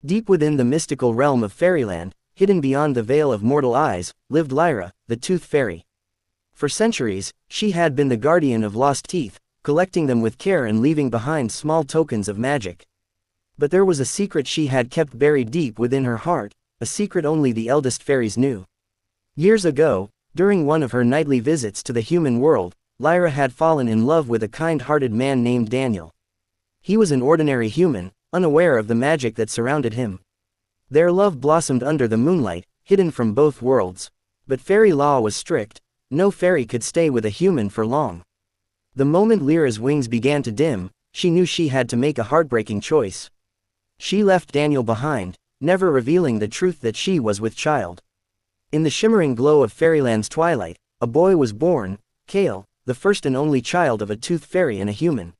Deep within the mystical realm of fairyland, hidden beyond the veil of mortal eyes, lived Lyra, the Tooth Fairy. For centuries, she had been the guardian of lost teeth, collecting them with care and leaving behind small tokens of magic. But there was a secret she had kept buried deep within her heart, a secret only the eldest fairies knew. Years ago, during one of her nightly visits to the human world, Lyra had fallen in love with a kind-hearted man named Daniel. He was an ordinary human, unaware of the magic that surrounded him. Their love blossomed under the moonlight, hidden from both worlds. But fairy law was strict. No fairy could stay with a human for long. The moment Lyra's wings began to dim, she knew she had to make a heartbreaking choice. She left Daniel behind, never revealing the truth that she was with child. In the shimmering glow of fairyland's twilight, a boy was born, Kale, the first and only child of a tooth fairy and a human.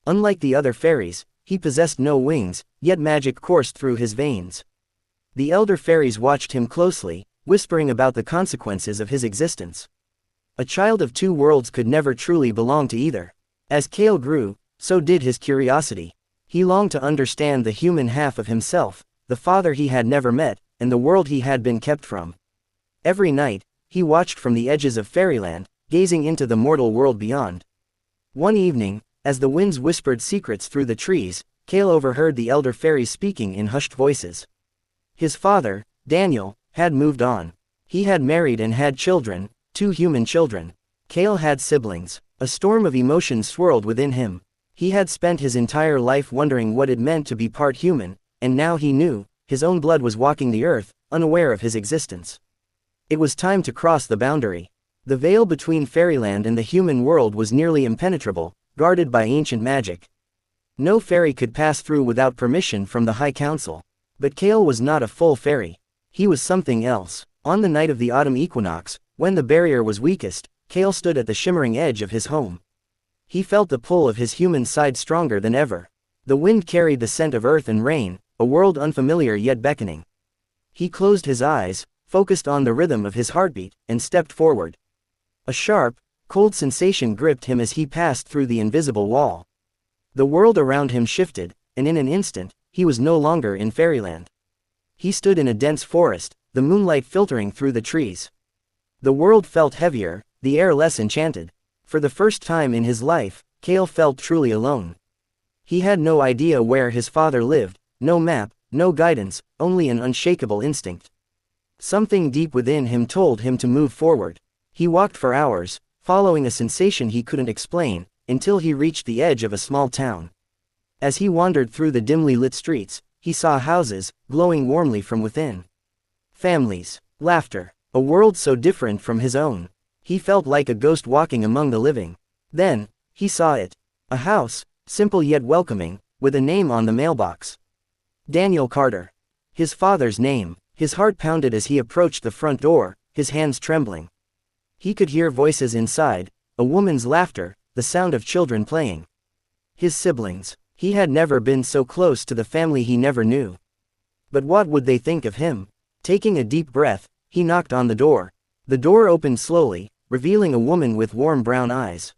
Unlike the other fairies, he possessed no wings, yet magic coursed through his veins. The elder fairies watched him closely, whispering about the consequences of his existence. A child of two worlds could never truly belong to either. As Kale grew, so did his curiosity. He longed to understand the human half of himself, the father he had never met, and the world he had been kept from. Every night, he watched from the edges of fairyland, gazing into the mortal world beyond. One evening, as the winds whispered secrets through the trees, Kale overheard the elder fairies speaking in hushed voices. His father, Daniel, had moved on. He had married and had children, 2 human children. Kale had siblings. A storm of emotions swirled within him. He had spent his entire life wondering what it meant to be part human, and now he knew, his own blood was walking the earth, unaware of his existence. It was time to cross the boundary. The veil between fairyland and the human world was nearly impenetrable, guarded by ancient magic. No fairy could pass through without permission from the High Council. But Kale was not a full fairy. He was something else. On the night of the autumn equinox, when the barrier was weakest, Kale stood at the shimmering edge of his home. He felt the pull of his human side stronger than ever. The wind carried the scent of earth and rain, a world unfamiliar yet beckoning. He closed his eyes, focused on the rhythm of his heartbeat, and stepped forward. A sharp, cold sensation gripped him as he passed through the invisible wall. The world around him shifted, and in an instant, he was no longer in fairyland. He stood in a dense forest, the moonlight filtering through the trees. The world felt heavier, the air less enchanted. For the first time in his life, Kale felt truly alone. He had no idea where his father lived, no map, no guidance, only an unshakable instinct. Something deep within him told him to move forward. He walked for hours, following a sensation he couldn't explain, until he reached the edge of a small town. As he wandered through the dimly lit streets, he saw houses, glowing warmly from within. Families, laughter, a world so different from his own. He felt like a ghost walking among the living. Then, he saw it. A house, simple yet welcoming, with a name on the mailbox. Daniel Carter. His father's name. His heart pounded as he approached the front door, his hands trembling. He could hear voices inside, a woman's laughter, the sound of children playing. His siblings. He had never been so close to the family he never knew. But what would they think of him? Taking a deep breath, he knocked on the door. The door opened slowly, revealing a woman with warm brown eyes.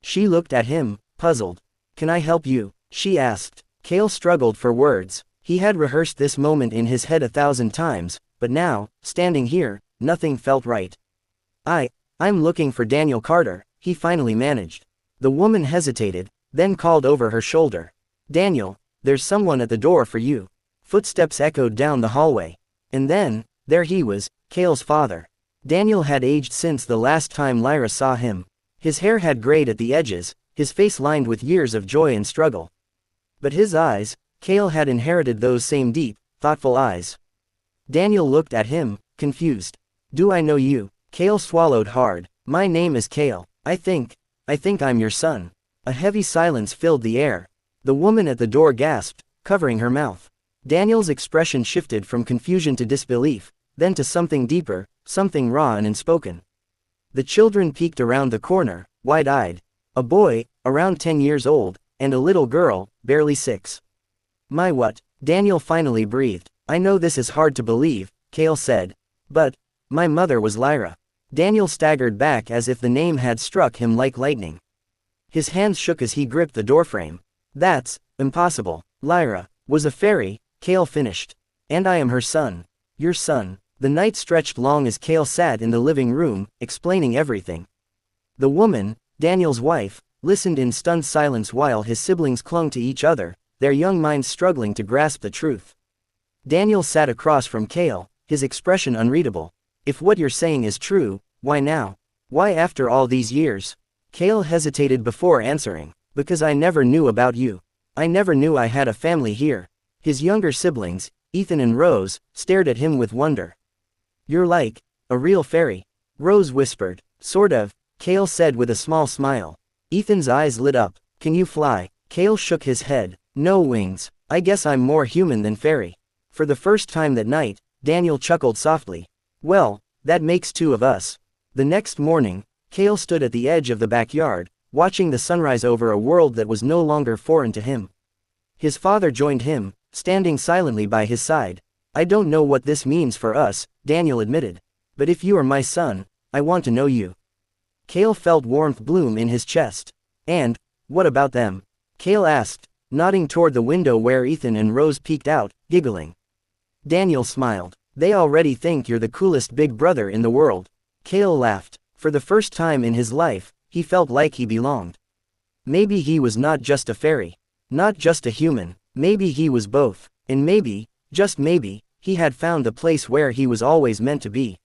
She looked at him, puzzled. "Can I help you?" she asked. Kale struggled for words. He had rehearsed this moment in his head 1,000 times, but now, standing here, nothing felt right. I'm looking for Daniel Carter," he finally managed. The woman hesitated, then called over her shoulder. "Daniel, there's someone at the door for you." Footsteps echoed down the hallway. And then, there he was, Kale's father. Daniel had aged since the last time Lyra saw him. His hair had grayed at the edges, his face lined with years of joy and struggle. But his eyes, Kale had inherited those same deep, thoughtful eyes. Daniel looked at him, confused. "Do I know you?" Kale swallowed hard. "My name is Kale. I think I'm your son." A heavy silence filled the air. The woman at the door gasped, covering her mouth. Daniel's expression shifted from confusion to disbelief, then to something deeper, something raw and unspoken. The children peeked around the corner, wide-eyed. A boy, around 10 years old, and a little girl, barely 6. "My what?" Daniel finally breathed. "I know this is hard to believe," Kale said. "But my mother was Lyra." Daniel staggered back as if the name had struck him like lightning. His hands shook as he gripped the doorframe. "That's impossible. Lyra was a fairy, Kale finished. And I am her son. Your son. The night stretched long as Kale sat in the living room, explaining everything. The woman, Daniel's wife, listened in stunned silence while his siblings clung to each other, their young minds struggling to grasp the truth. Daniel sat across from Kale, his expression unreadable. If what you're saying is true, why now? Why after all these years? Kale hesitated before answering. Because I never knew about you. I never knew I had a family here. His younger siblings, Ethan and Rose, stared at him with wonder. You're like a real fairy, Rose whispered. Sort of, Kale said with a small smile. Ethan's eyes lit up. Can you fly? Kale shook his head. No wings. I guess I'm more human than fairy. For the first time that night, Daniel chuckled softly. Well, that makes two of us. The next morning, Kale stood at the edge of the backyard, watching the sunrise over a world that was no longer foreign to him. His father joined him, standing silently by his side. I don't know what this means for us, Daniel admitted. But if you are my son, I want to know you. Kale felt warmth bloom in his chest. And, what about them? Kale asked, nodding toward the window where Ethan and Rose peeked out, giggling. Daniel smiled. They already think you're the coolest big brother in the world. Kale laughed. For the first time in his life, he felt like he belonged. Maybe he was not just a fairy. Not just a human. Maybe he was both. And maybe, just maybe, he had found the place where he was always meant to be.